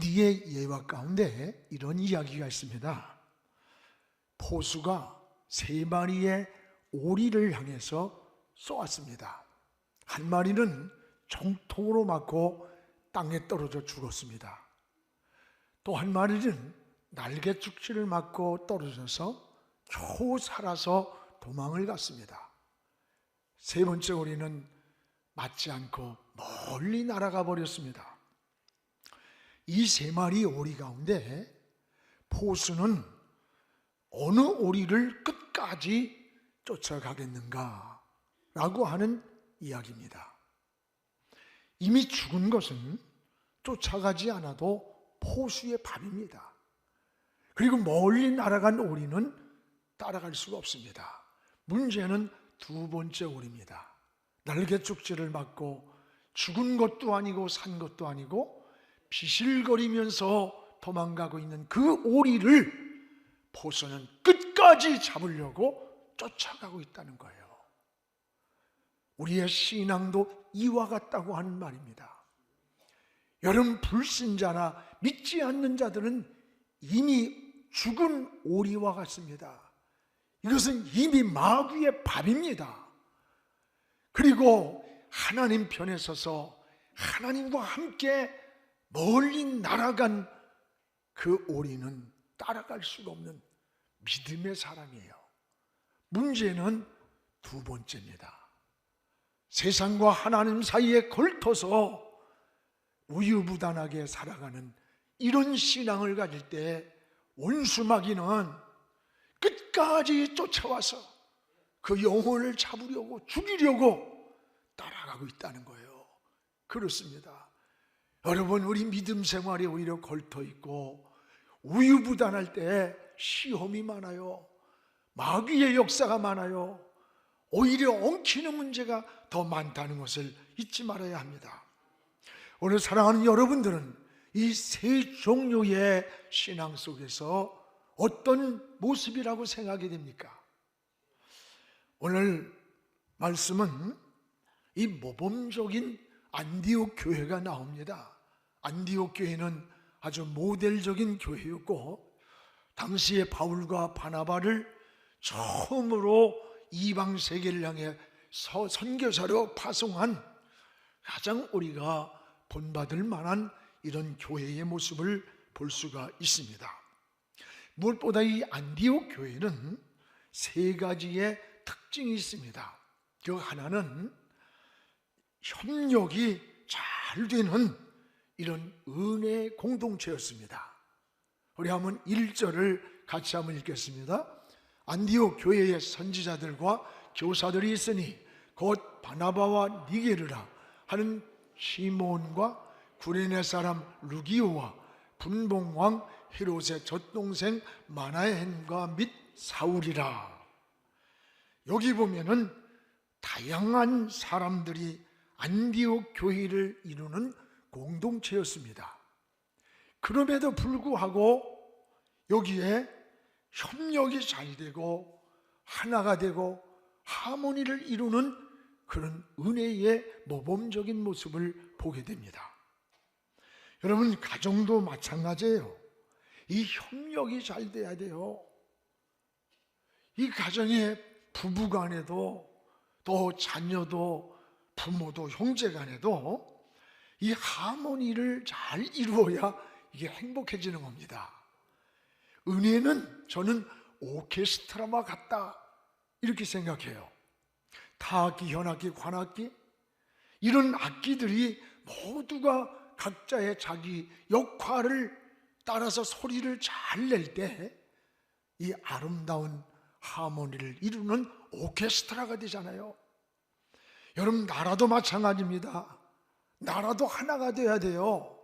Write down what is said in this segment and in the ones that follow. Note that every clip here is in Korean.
루디의 예화 가운데 이런 이야기가 있습니다. 포수가 3마리의 오리를 향해서 쏘았습니다. 한 마리는 정통으로 맞고 땅에 떨어져 죽었습니다. 또 한 마리는 날개 축지를 맞고 떨어져서 겨우 살아서 도망을 갔습니다. 3번째 오리는 맞지 않고 멀리 날아가 버렸습니다. 이 3마리 오리 가운데 포수는 어느 오리를 끝까지 쫓아가겠는가 라고 하는 이야기입니다. 이미 죽은 것은 쫓아가지 않아도 포수의 밥입니다. 그리고 멀리 날아간 오리는 따라갈 수가 없습니다. 문제는 2번째 오리입니다. 날개 축지를 맞고 죽은 것도 아니고 산 것도 아니고 비실거리면서 도망가고 있는 그 오리를 포수는 끝까지 잡으려고 쫓아가고 있다는 거예요. 우리의 신앙도 이와 같다고 하는 말입니다. 여러분, 불신자나 믿지 않는 자들은 이미 죽은 오리와 같습니다. 이것은 이미 마귀의 밥입니다. 그리고 하나님 편에 서서 하나님과 함께 멀리 날아간 그 오리는 따라갈 수가 없는 믿음의 사람이에요. 문제는 2번째입니다. 세상과 하나님 사이에 걸터서 우유부단하게 살아가는 이런 신앙을 가질 때 원수마귀는 끝까지 쫓아와서 그 영혼을 잡으려고 죽이려고 따라가고 있다는 거예요. 그렇습니다. 여러분, 우리 믿음 생활에 오히려 걸터 있고 우유부단할 때 시험이 많아요. 마귀의 역사가 많아요. 오히려 엉키는 문제가 더 많다는 것을 잊지 말아야 합니다. 오늘 사랑하는 여러분들은 이 3종류의 신앙 속에서 어떤 모습이라고 생각이 됩니까? 오늘 말씀은 이 모범적인 안디옥 교회가 나옵니다. 안디옥 교회는 아주 모델적인 교회였고 당시에 바울과 바나바를 처음으로 이방 세계를 향해 선교사로 파송한 가장 우리가 본받을 만한 이런 교회의 모습을 볼 수가 있습니다. 무엇보다 이 안디옥 교회는 3가지의 특징이 있습니다. 그 하나는 협력이 잘 되는 이런 은혜 공동체였습니다. 우리 한번 1절을 같이 한번 읽겠습니다. 안디옥 교회의 선지자들과 교사들이 있으니 곧 바나바와 니게르라 하는 시몬과 구레네 사람 루기오와 분봉왕 헤롯의 젖동생 마나헨과 및 사울이라. 여기 보면은 다양한 사람들이 안디옥 교회를 이루는 공동체였습니다. 그럼에도 불구하고 여기에 협력이 잘 되고 하나가 되고 하모니를 이루는 그런 은혜의 모범적인 모습을 보게 됩니다. 여러분, 가정도 마찬가지예요. 이 협력이 잘 돼야 돼요. 이 가정에 부부간에도 또 자녀도 부모도 형제간에도 이 하모니를 잘 이루어야 이게 행복해지는 겁니다. 은혜는 저는 오케스트라와 같다 이렇게 생각해요. 타악기, 현악기, 관악기 이런 악기들이 모두가 각자의 자기 역할을 따라서 소리를 잘 낼 때 이 아름다운 하모니를 이루는 오케스트라가 되잖아요. 여러분, 나라도 마찬가지입니다. 나라도 하나가 돼야 돼요.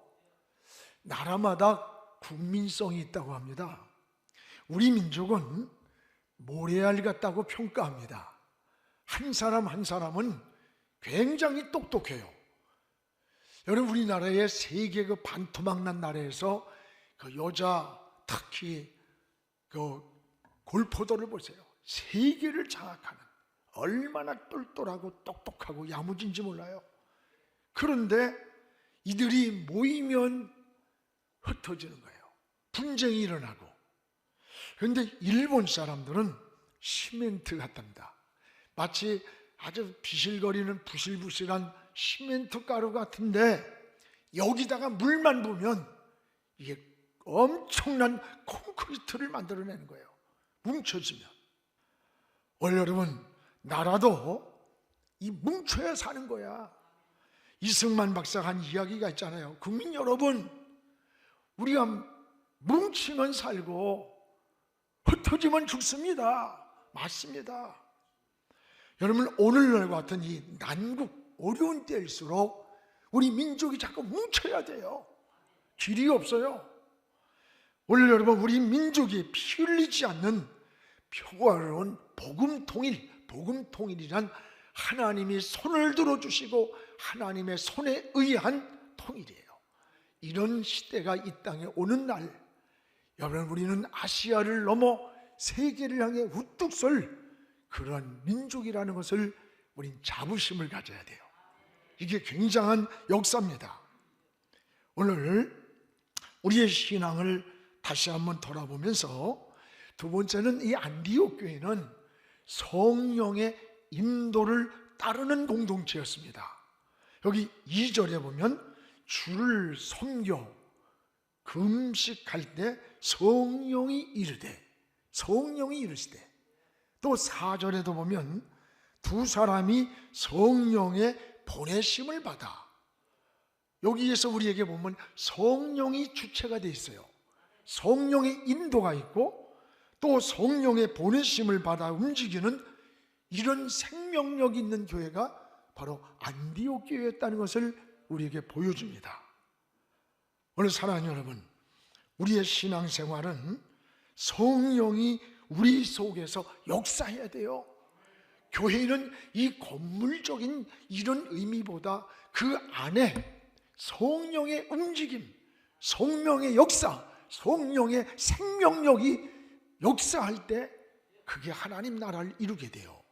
나라마다 국민성이 있다고 합니다. 우리 민족은 모래알 같다고 평가합니다. 한 사람 한 사람은 굉장히 똑똑해요. 여러분, 우리나라의 세계 그 반토막난 나라에서 그 여자 특히 그 골포도를 보세요. 세계를 장악하는 얼마나 똘똘하고 똑똑하고 야무진지 몰라요. 그런데 이들이 모이면 흩어지는 거예요. 분쟁이 일어나고. 그런데 일본 사람들은 시멘트 같답니다. 마치 아주 비실거리는 부실부실한 시멘트 가루 같은데 여기다가 물만 부으면 이게 엄청난 콘크리트를 만들어내는 거예요. 뭉쳐지면. 원래 여러분, 나라도 이 뭉쳐야 사는 거야. 이승만 박사가 한 이야기가 있잖아요. 국민 여러분, 우리가 뭉치면 살고 흩어지면 죽습니다. 맞습니다. 여러분, 오늘날과 같은 이 난국, 어려운 때일수록 우리 민족이 자꾸 뭉쳐야 돼요. 길이 없어요. 오늘 여러분, 우리 민족이 피 흘리지 않는 평화로운 복음통일이란 하나님이 손을 들어주시고 하나님의 손에 의한 통일이에요. 이런 시대가 이 땅에 오는 날, 여러분, 우리는 아시아를 넘어 세계를 향해 우뚝 설 그런 민족이라는 것을 우린 자부심을 가져야 돼요. 이게 굉장한 역사입니다. 오늘 우리의 신앙을 다시 한번 돌아보면서 두 번째는 이 안디옥 교회는 성령의 인도를 따르는 공동체였습니다. 여기 2절에 보면 주를 섬겨 금식할 때 성령이 이르시되, 또 4절에도 보면 두 사람이 성령의 보내심을 받아. 여기에서 우리에게 보면 성령이 주체가 되어 있어요. 성령의 인도가 있고 또 성령의 보내심을 받아 움직이는 이런 생명력 있는 교회가 바로 안디옥 교회였다는 것을 우리에게 보여줍니다. 오늘 사랑하는 여러분, 우리의 신앙생활은 성령이 우리 속에서 역사해야 돼요. 교회는 이 건물적인 이런 의미보다 그 안에 성령의 움직임, 성령의 역사, 성령의 생명력이 역사할 때 그게 하나님 나라를 이루게 돼요.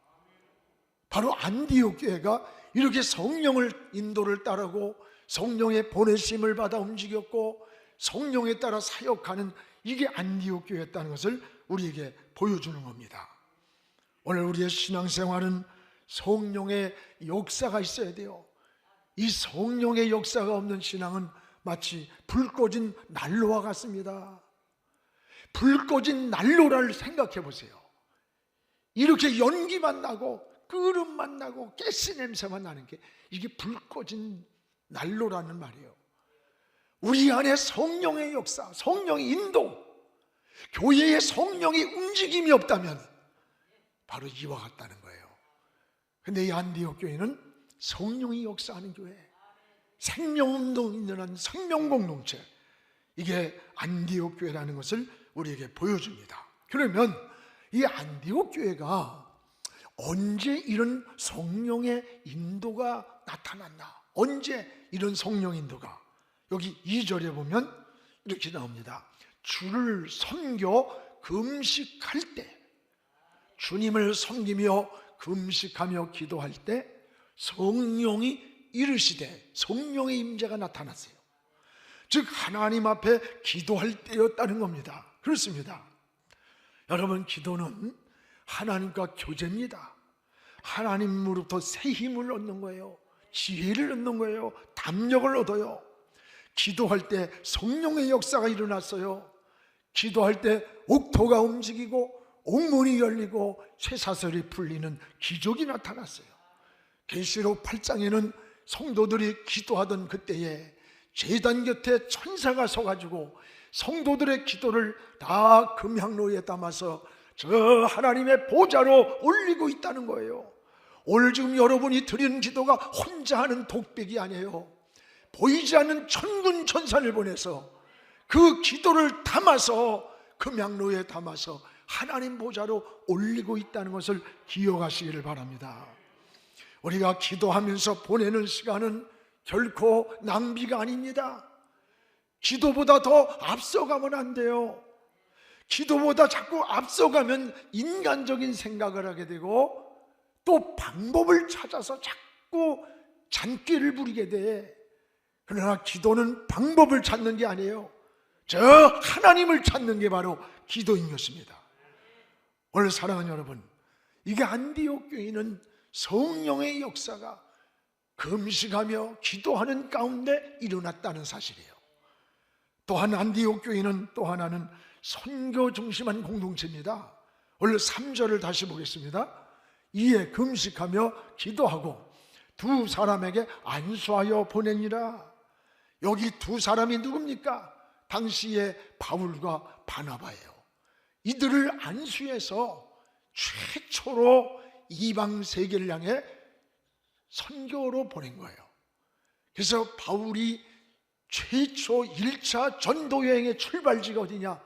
바로 안디옥 교회가 이렇게 성령을 인도를 따르고 성령의 보내심을 받아 움직였고 성령에 따라 사역하는 이게 안디옥 교회였다는 것을 우리에게 보여주는 겁니다. 오늘 우리의 신앙생활은 성령의 역사가 있어야 돼요. 이 성령의 역사가 없는 신앙은 마치 불 꺼진 난로와 같습니다. 불 꺼진 난로를 생각해 보세요. 이렇게 연기만 나고 끓음만 나고 가스 냄새만 나는 게 이게 불 꺼진 난로라는 말이에요. 우리 안에 성령의 역사, 성령의 인도, 교회의 성령의 움직임이 없다면 바로 이와 같다는 거예요. 근데 이 안디옥 교회는 성령이 역사하는 교회, 생명운동이 일어난 생명공동체, 이게 안디옥 교회라는 것을 우리에게 보여줍니다. 그러면 이 안디옥 교회가 언제 이런 성령의 인도가 나타났나? 언제 이런 성령 인도가? 여기 2절에 보면 이렇게 나옵니다. 주를 섬겨 금식할 때, 주님을 섬기며 금식하며 기도할 때 성령이 이르시되, 성령의 임재가 나타났어요. 즉 하나님 앞에 기도할 때였다는 겁니다. 그렇습니다. 여러분, 기도는 하나님과 교제입니다. 하나님으로부터 새 힘을 얻는 거예요. 지혜를 얻는 거예요. 담력을 얻어요. 기도할 때 성령의 역사가 일어났어요. 기도할 때 옥토가 움직이고 옥문이 열리고 쇠사슬이 풀리는 기적이 나타났어요. 계시록 8장에는 성도들이 기도하던 그때에 제단 곁에 천사가 서가지고 성도들의 기도를 다 금향로에 담아서 저 하나님의 보좌로 올리고 있다는 거예요. 오늘 지금 여러분이 드리는 기도가 혼자 하는 독백이 아니에요. 보이지 않는 천군 천사를 보내서 그 기도를 담아서 금향로에 담아서 하나님 보좌로 올리고 있다는 것을 기억하시기를 바랍니다. 우리가 기도하면서 보내는 시간은 결코 낭비가 아닙니다. 기도보다 더 앞서가면 안 돼요. 기도보다 자꾸 앞서가면 인간적인 생각을 하게 되고 또 방법을 찾아서 자꾸 잔꾀를 부리게 돼. 그러나 기도는 방법을 찾는 게 아니에요. 저 하나님을 찾는 게 바로 기도인 것입니다. 오늘 사랑하는 여러분, 이게 안디옥 교회는 성령의 역사가 금식하며 기도하는 가운데 일어났다는 사실이에요. 또한 안디옥 교회는 또 하나는 선교 중심한 공동체입니다. 오늘 3절을 다시 보겠습니다. 이에 금식하며 기도하고 두 사람에게 안수하여 보내니라. 여기 두 사람이 누굽니까? 당시에 바울과 바나바예요. 이들을 안수해서 최초로 이방 세계를 향해 선교로 보낸 거예요. 그래서 바울이 최초 1차 전도 여행의 출발지가 어디냐?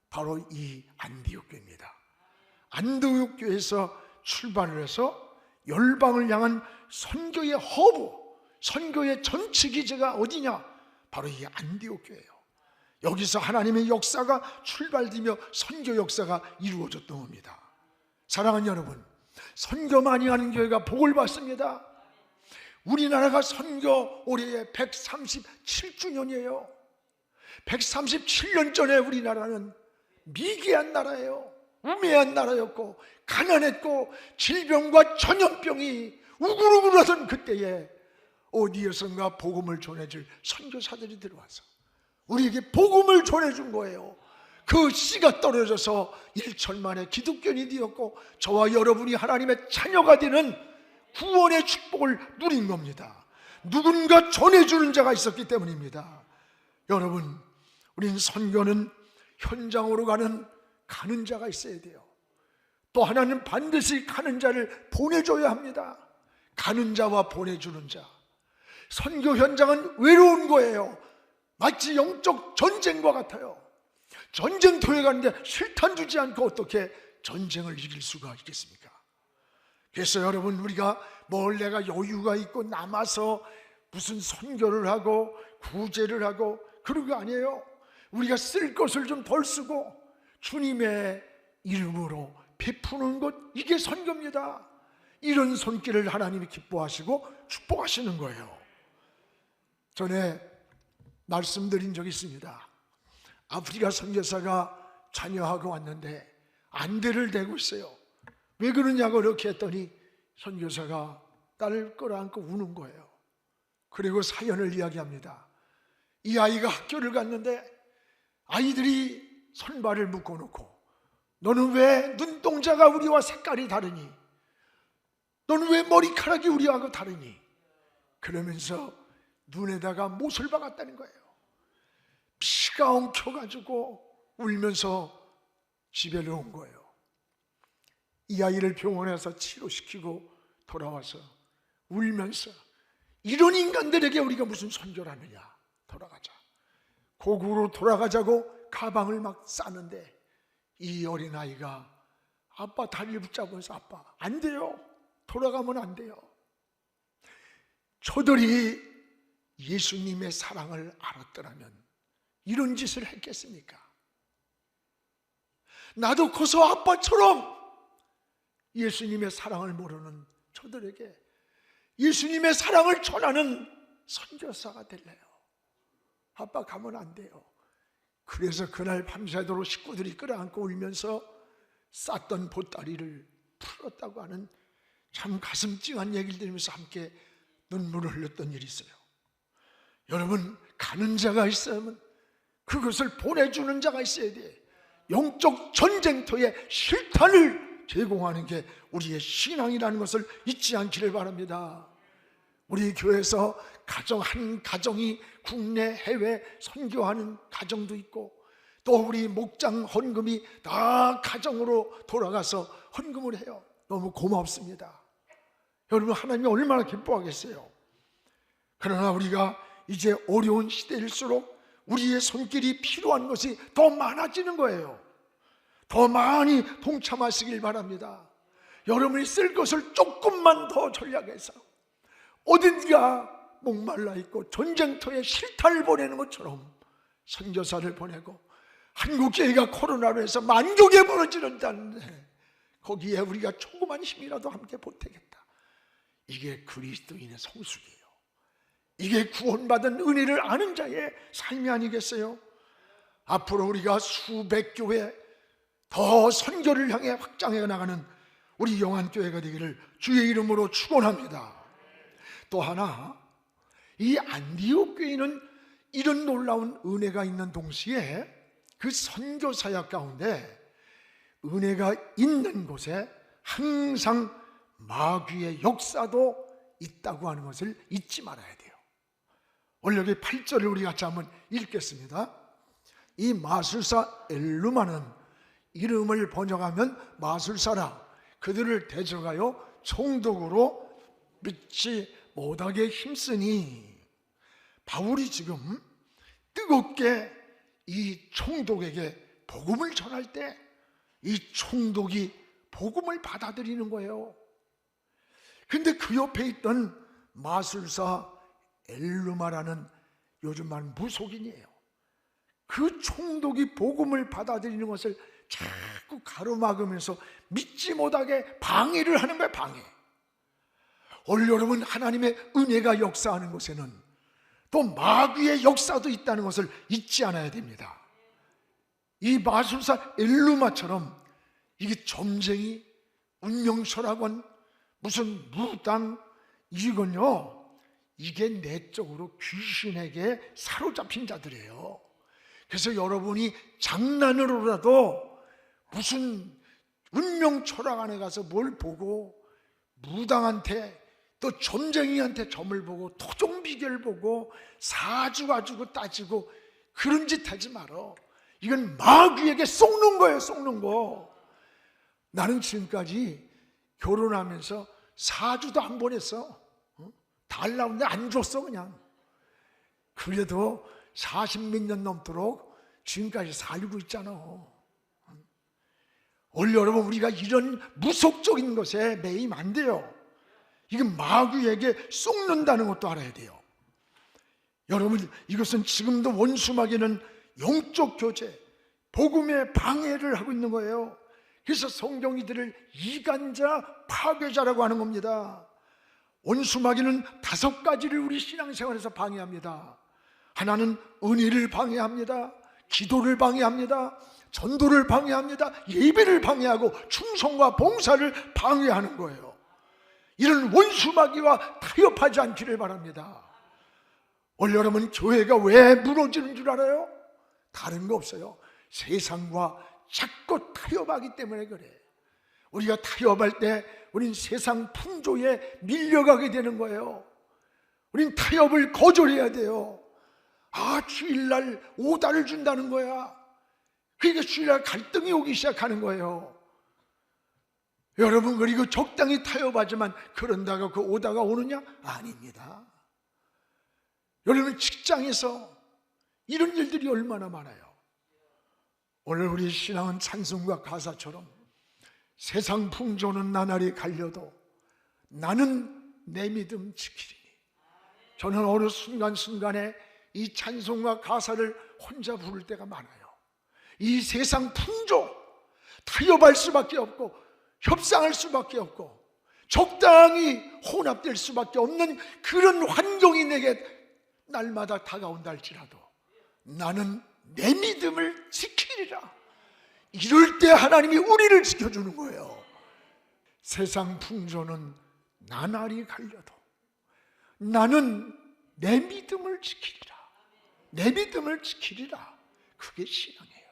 바로 이 안디옥 교회입니다. 안디옥 교회에서 출발을 해서 열방을 향한 선교의 허브, 선교의 전치 기제가 어디냐? 바로 이 안디옥 교회예요. 여기서 하나님의 역사가 출발되며 선교 역사가 이루어졌던 겁니다. 사랑하는 여러분, 선교 많이 하는 교회가 복을 받습니다. 우리나라가 선교 올해 137주년이에요. 137년 전에 우리나라는 미개한 나라예요. 우매한 나라였고 가난했고 질병과 전염병이 우글우글하던 그때에 어디에선가 복음을 전해줄 선교사들이 들어와서 우리에게 복음을 전해준 거예요. 그 씨가 떨어져서 일천만의 기독교인이 되었고 저와 여러분이 하나님의 자녀가 되는 구원의 축복을 누린 겁니다. 누군가 전해주는 자가 있었기 때문입니다. 여러분, 우린 선교는 현장으로 가는 자가 있어야 돼요. 또 하나는 반드시 가는 자를 보내줘야 합니다. 가는 자와 보내주는 자. 선교 현장은 외로운 거예요. 마치 영적 전쟁과 같아요. 전쟁터에 가는데 실탄 주지 않고 어떻게 전쟁을 이길 수가 있겠습니까? 그래서 여러분, 우리가 내가 여유가 있고 남아서 무슨 선교를 하고 구제를 하고 그런 거 아니에요. 우리가 쓸 것을 좀 덜 쓰고 주님의 이름으로 베푸는 것, 이게 선교입니다. 이런 손길을 하나님이 기뻐하시고 축복하시는 거예요. 전에 말씀드린 적이 있습니다. 아프리카 선교사가 자녀하고 왔는데 안대를 대고 있어요. 왜 그러냐고 이렇게 했더니 선교사가 딸을 끌어안고 우는 거예요. 그리고 사연을 이야기합니다. 이 아이가 학교를 갔는데 아이들이 손발을 묶어놓고 너는 왜 눈동자가 우리와 색깔이 다르니? 너는 왜 머리카락이 우리하고 다르니? 그러면서 눈에다가 못을 박았다는 거예요. 피가 엉켜가지고 울면서 집에 온 거예요. 이 아이를 병원에서 치료시키고 돌아와서 울면서 이런 인간들에게 우리가 무슨 선교를 하느냐, 돌아가자. 고국으로 돌아가자고 가방을 막 싸는데 이 어린아이가 아빠 다리를 붙잡으면서 아빠 안 돼요, 돌아가면 안 돼요. 저들이 예수님의 사랑을 알았더라면 이런 짓을 했겠습니까? 나도 커서 아빠처럼 예수님의 사랑을 모르는 저들에게 예수님의 사랑을 전하는 선교사가 될래요. 아빠 가면 안 돼요. 그래서 그날 밤새도록 식구들이 끌어안고 울면서 쌌던 보따리를 풀었다고 하는 참 가슴 찡한 얘기를 들으면서 함께 눈물을 흘렸던 일이 있어요. 여러분, 가는 자가 있으면 그것을 보내주는 자가 있어야 돼. 영적 전쟁터에 실탄을 제공하는 게 우리의 신앙이라는 것을 잊지 않기를 바랍니다. 우리 교회에서 한 가정이 국내 해외 선교하는 가정도 있고 또 우리 목장 헌금이 다 가정으로 돌아가서 헌금을 해요. 너무 고맙습니다. 여러분, 하나님이 얼마나 기뻐하겠어요. 그러나 우리가 이제 어려운 시대일수록 우리의 손길이 필요한 것이 더 많아지는 거예요. 더 많이 동참하시길 바랍니다. 여러분이 쓸 것을 조금만 더 전략해서 어딘가 목말라 있고 전쟁터에 실탄을 보내는 것처럼 선교사를 보내고 한국교회가 코로나로 해서 만국에 무너지는다는데 거기에 우리가 조그만 힘이라도 함께 보태겠다. 이게 그리스도인의 성숙이에요. 이게 구원받은 은혜를 아는 자의 삶이 아니겠어요? 앞으로 우리가 수백 교회 더 선교를 향해 확장해 나가는 우리 영안교회가 되기를 주의 이름으로 축원합니다. 또 하나, 이 안디옥 교회는 이런 놀라운 은혜가 있는 동시에 그 선교 사역 가운데 은혜가 있는 곳에 항상 마귀의 역사도 있다고 하는 것을 잊지 말아야 돼요. 오늘 여기 8절을 우리 같이 한번 읽겠습니다. 이 마술사 엘루마는 이름을 번역하면 마술사라, 그들을 데려가요 총독으로 믿지 못하게 힘쓰니, 바울이 지금 뜨겁게 이 총독에게 복음을 전할 때 이 총독이 복음을 받아들이는 거예요. 근데 그 옆에 있던 마술사 엘루마라는 요즘 말 무속인이에요. 그 총독이 복음을 받아들이는 것을 자꾸 가로막으면서 믿지 못하게 방해를 하는 거예요. 방해. 오늘 여러분, 하나님의 은혜가 역사하는 곳에는 또 마귀의 역사도 있다는 것을 잊지 않아야 됩니다. 이 마술사 엘루마처럼 이게 점쟁이, 운명철학원, 무슨 무당, 이건요, 이게 내적으로 귀신에게 사로잡힌 자들이에요. 그래서 여러분이 장난으로라도 무슨 운명철학원에 가서 뭘 보고 무당한테 또 점쟁이한테 점을 보고 토종비결 보고 사주 가지고 따지고 그런 짓 하지 말어. 이건 마귀에게 속는 거예요. 속는 거. 나는 지금까지 결혼하면서 사주도 안 보냈어. 달라는데 안 줬어. 그냥. 그래도 40몇 년 넘도록 지금까지 살고 있잖아. 오늘 여러분, 우리가 이런 무속적인 것에 매이면 안 돼요. 이건 마귀에게 속는다는 것도 알아야 돼요. 여러분, 이것은 지금도 원수마귀는 영적 교제, 복음의 방해를 하고 있는 거예요. 그래서 성경이 이들을 이간자, 파괴자라고 하는 겁니다. 원수마귀는 5가지를 우리 신앙생활에서 방해합니다. 하나는 은혜를 방해합니다. 기도를 방해합니다. 전도를 방해합니다. 예배를 방해하고 충성과 봉사를 방해하는 거예요. 이런 원수마귀와 타협하지 않기를 바랍니다. 오늘 여러분, 교회가 왜 무너지는 줄 알아요? 다른 거 없어요. 세상과 자꾸 타협하기 때문에 그래. 우리가 타협할 때 우린 세상 풍조에 밀려가게 되는 거예요. 우린 타협을 거절해야 돼요. 주일날 오다를 준다는 거야. 그러니까 주일날 갈등이 오기 시작하는 거예요. 여러분, 그리고 적당히 타협하지만 그런다고 그 오다가 오느냐? 아닙니다. 여러분, 직장에서 이런 일들이 얼마나 많아요. 오늘 우리 신앙은 찬송과 가사처럼 세상 풍조는 나날이 갈려도 나는 내 믿음 지키리니. 저는 어느 순간순간에 이 찬송과 가사를 혼자 부를 때가 많아요. 이 세상 풍조, 타협할 수밖에 없고 협상할 수밖에 없고 적당히 혼합될 수밖에 없는 그런 환경이 내게 날마다 다가온다 할지라도 나는 내 믿음을 지키리라. 이럴 때 하나님이 우리를 지켜주는 거예요. 세상 풍조는 나날이 갈려도 나는 내 믿음을 지키리라. 내 믿음을 지키리라. 그게 신앙이에요.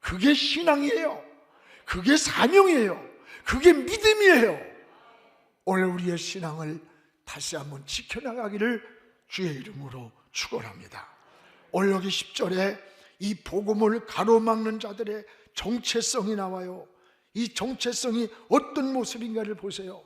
그게 신앙이에요. 그게 사명이에요. 그게 믿음이에요. 오늘 우리의 신앙을 다시 한번 지켜나가기를 주의 이름으로 축원합니다. 오늘 여기 10절에 이 복음을 가로막는 자들의 정체성이 나와요. 이 정체성이 어떤 모습인가를 보세요.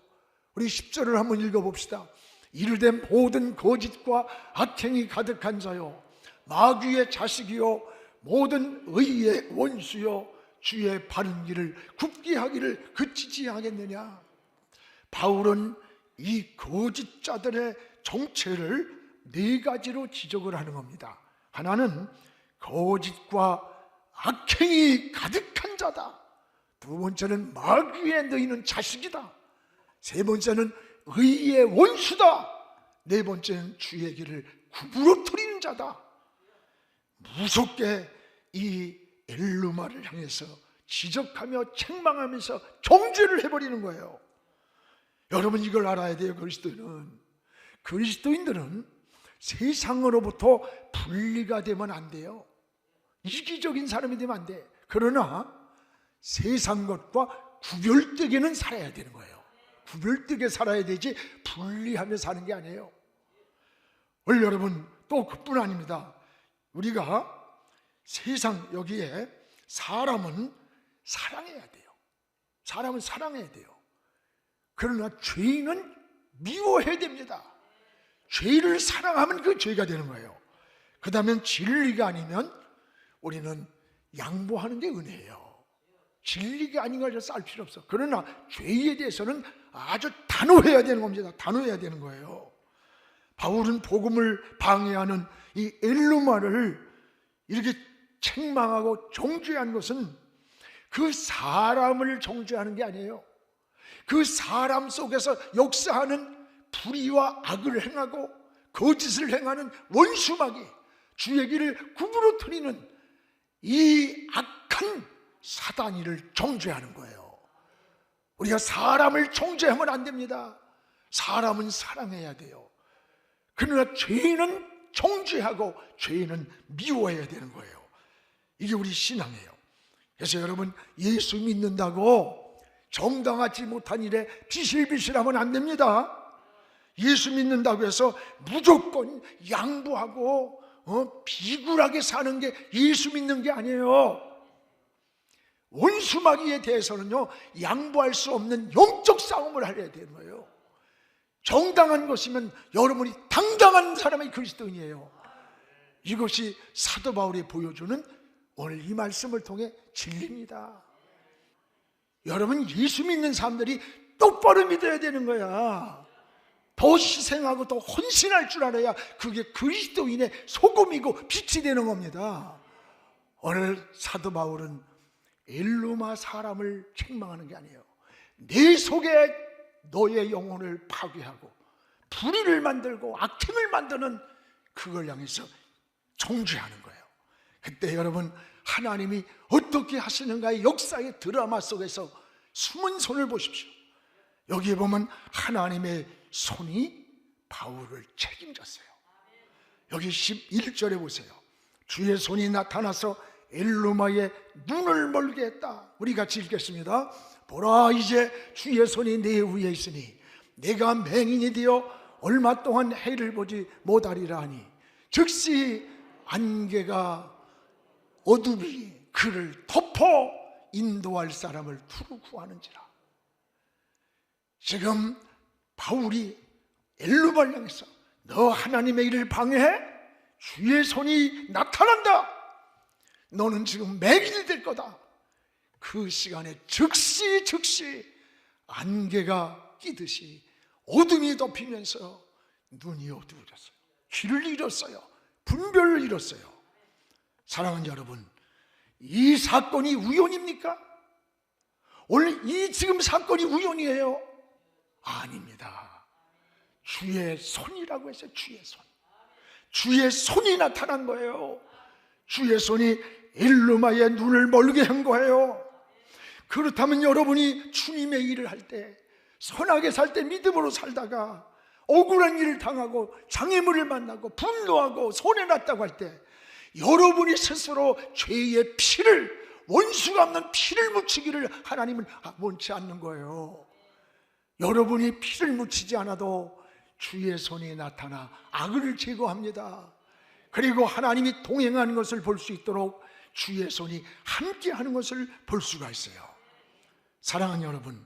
우리 10절을 한번 읽어봅시다. 이르되 모든 거짓과 악행이 가득한 자요, 마귀의 자식이요, 모든 의의 원수요, 주의 바른 길을 굽게 하기를 그치지 하겠느냐. 바울은 이 거짓자들의 정체를 4가지로 지적을 하는 겁니다. 하나는 거짓과 악행이 가득한 자다. 2번째는 마귀에 너희는 자식이다. 3번째는 의의 원수다. 4번째는 주의 길을 구부러뜨리는 자다. 무섭게 이 이 엘루마를 향해서 지적하며 책망하면서 정죄를 해버리는 거예요. 여러분, 이걸 알아야 돼요. 그리스도인들은 세상으로부터 분리가 되면 안 돼요. 이기적인 사람이 되면 안 돼. 그러나 세상 것과 구별되게는 살아야 되는 거예요. 구별되게 살아야 되지 분리하며 사는 게 아니에요. 오늘 여러분, 또 그뿐 아닙니다. 우리가 세상, 여기에 사람은 사랑해야 돼요. 사람은 사랑해야 돼요. 그러나 죄인은 미워해야 됩니다. 죄를 사랑하면 그 죄가 되는 거예요. 그 다음에 진리가 아니면 우리는 양보하는 게 은혜예요. 진리가 아닌 걸 알 필요 없어. 그러나 죄에 대해서는 아주 단호해야 되는 겁니다. 단호해야 되는 거예요. 바울은 복음을 방해하는 이 엘루마를 이렇게 책망하고 정죄한 것은 그 사람을 정죄하는 게 아니에요. 그 사람 속에서 역사하는 불의와 악을 행하고 거짓을 행하는 원수마귀, 주의 길을 구부러뜨리는 이 악한 사단이를 정죄하는 거예요. 우리가 사람을 정죄하면 안 됩니다. 사람은 사랑해야 돼요. 그러나 죄인은 정죄하고 죄인은 미워해야 되는 거예요. 이게 우리 신앙이에요. 그래서 여러분, 예수 믿는다고 정당하지 못한 일에 비실비실하면 안 됩니다. 예수 믿는다고 해서 무조건 양보하고 비굴하게 사는 게 예수 믿는 게 아니에요. 원수마귀에 대해서는요, 양보할 수 없는 영적 싸움을 하려야 되는 거예요. 정당한 것이면 여러분이 당당한 사람이 그리스도인이에요. 이것이 사도 바울이 보여주는 오늘 이 말씀을 통해 진리입니다. 여러분, 예수 믿는 사람들이 똑바로 믿어야 되는 거야. 더 희생하고 더 헌신할 줄 알아야 그게 그리스도인의 소금이고 빛이 되는 겁니다. 오늘 사도 바울은 엘루마 사람을 책망하는 게 아니에요. 내 속에 너의 영혼을 파괴하고 불의를 만들고 악행을 만드는 그걸 향해서 정죄하는 거예요. 그때 여러분, 하나님이 어떻게 하시는가의 역사의 드라마 속에서 숨은 손을 보십시오. 여기에 보면 하나님의 손이 바울을 책임졌어요. 여기 11절에 보세요. 주의 손이 나타나서 엘루마의 눈을 멀게 했다. 우리 같이 읽겠습니다. 보라, 이제 주의 손이 내 위에 있으니 내가 맹인이 되어 얼마 동안 해를 보지 못하리라 하니 즉시 안개가 어둠이 그를 덮어 인도할 사람을 두루 구하는지라. 지금 바울이 엘루마를 향해서 너 하나님의 일을 방해해? 주의 손이 나타난다. 너는 지금 맹인이 될 거다. 그 시간에 즉시 안개가 끼듯이 어둠이 덮이면서 눈이 어두워졌어요. 길을 잃었어요. 분별을 잃었어요. 사랑하는 여러분, 이 사건이 우연입니까? 오늘 이 지금 사건이 우연이에요? 아닙니다. 주의 손이라고 했어요. 주의 손. 주의 손이 나타난 거예요. 주의 손이 엘루마의 눈을 멀게 한 거예요. 그렇다면 여러분이 주님의 일을 할 때, 선하게 살 때, 믿음으로 살다가 억울한 일을 당하고 장애물을 만나고 분노하고 손해났다고 할 때 여러분이 스스로 죄의 피를, 원수가 없는 피를 묻히기를 하나님은 원치 않는 거예요. 여러분이 피를 묻히지 않아도 주의 손이 나타나 악을 제거합니다. 그리고 하나님이 동행하는 것을 볼 수 있도록 주의 손이 함께하는 것을 볼 수가 있어요. 사랑하는 여러분,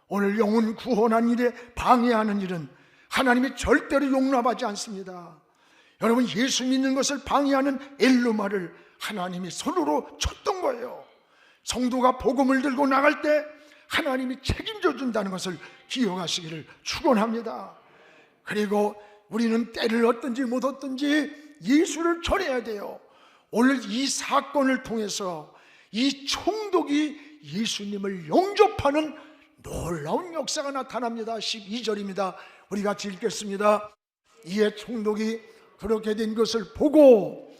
오늘 영혼 구원한 일에 방해하는 일은 하나님이 절대로 용납하지 않습니다. 여러분, 예수 믿는 것을 방해하는 엘루마를 하나님이 손으로 쳤던 거예요. 성도가 복음을 들고 나갈 때 하나님이 책임져 준다는 것을 기억하시기를 축원합니다. 그리고 우리는 때를 얻든지 못 얻든지 예수를 전해야 돼요. 오늘 이 사건을 통해서 이 총독이 예수님을 영접하는 놀라운 역사가 나타납니다. 12절입니다. 우리 같이 읽겠습니다. 이에 총독이 그렇게 된 것을 보고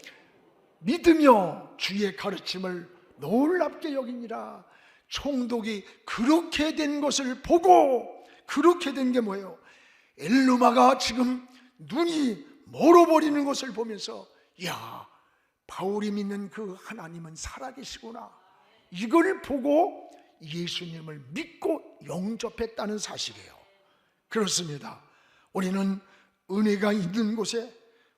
믿으며 주의 가르침을 놀랍게 여기니라. 총독이 그렇게 된 것을 보고, 그렇게 된 게 뭐예요? 엘루마가 지금 눈이 멀어버리는 것을 보면서, 야, 바울이 믿는 그 하나님은 살아계시구나, 이걸 보고 예수님을 믿고 영접했다는 사실이에요. 그렇습니다. 우리는 은혜가 있는 곳에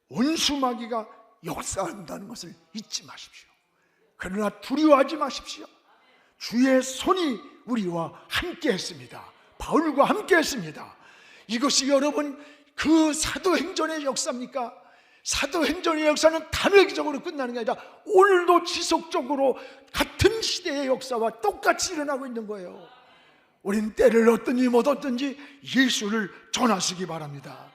원수 마귀가 역사한다는 것을 잊지 마십시오. 그러나 두려워하지 마십시오. 주의 손이 우리와 함께 했습니다. 바울과 함께 했습니다. 이것이 여러분 그 사도행전의 역사입니까? 사도행전의 역사는 단회적으로 끝나는 게 아니라 오늘도 지속적으로 같은 시대의 역사와 똑같이 일어나고 있는 거예요. 우린 때를 얻든지 못 얻든지 예수를 전하시기 바랍니다.